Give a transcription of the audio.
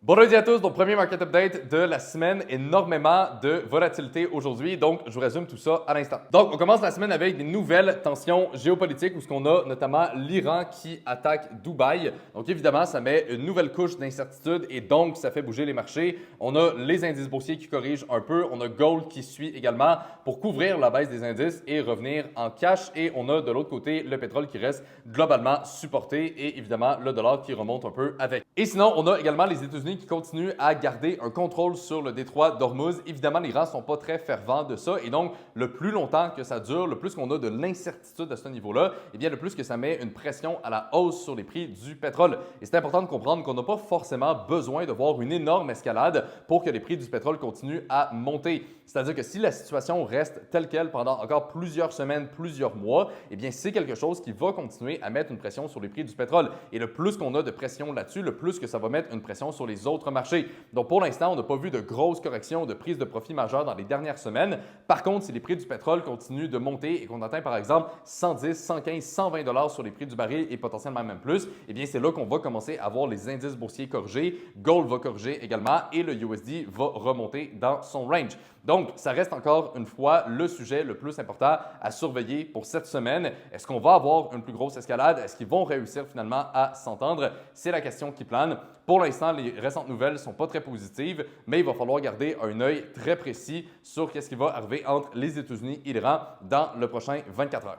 Bon lundi à tous, donc premier market update de la semaine, énormément de volatilité aujourd'hui, donc je vous résume tout ça à l'instant. Donc on commence la semaine avec des nouvelles tensions géopolitiques où ce qu'on a notamment l'Iran qui attaque Dubaï. Donc évidemment ça met une nouvelle couche d'incertitude et donc ça fait bouger les marchés. On a les indices boursiers qui corrigent un peu, on a Gold qui suit également pour couvrir la baisse des indices et revenir en cash et on a de l'autre côté le pétrole qui reste globalement supporté et évidemment le dollar qui remonte un peu avec. Et sinon on a également les États-Unis qui continuent à garder un contrôle sur le détroit d'Ormuz. Évidemment, les Irans ne sont pas très fervents de ça et donc le plus longtemps que ça dure, le plus qu'on a de l'incertitude à ce niveau-là, eh bien le plus que ça met une pression à la hausse sur les prix du pétrole. Et c'est important de comprendre qu'on n'a pas forcément besoin de voir une énorme escalade pour que les prix du pétrole continuent à monter. C'est-à-dire que si la situation reste telle qu'elle pendant encore plusieurs semaines, plusieurs mois, eh bien c'est quelque chose qui va continuer à mettre une pression sur les prix du pétrole. Et le plus qu'on a de pression là-dessus, le plus que ça va mettre une pression sur les autres marchés. Donc pour l'instant, on n'a pas vu de grosses corrections de prise de profit majeure dans les dernières semaines. Par contre, si les prix du pétrole continuent de monter et qu'on atteint par exemple 110, 115, 120 dollars sur les prix du baril et potentiellement même plus, eh bien c'est là qu'on va commencer à voir les indices boursiers corriger. Gold va corriger également et le USD va remonter dans son range. Donc, ça reste encore une fois le sujet le plus important à surveiller pour cette semaine. Est-ce qu'on va avoir une plus grosse escalade? Est-ce qu'ils vont réussir finalement à s'entendre? C'est la question qui plane. Pour l'instant, les récentes nouvelles ne sont pas très positives, mais il va falloir garder un œil très précis sur ce qui va arriver entre les États-Unis et l'Iran dans le prochain 24 heures.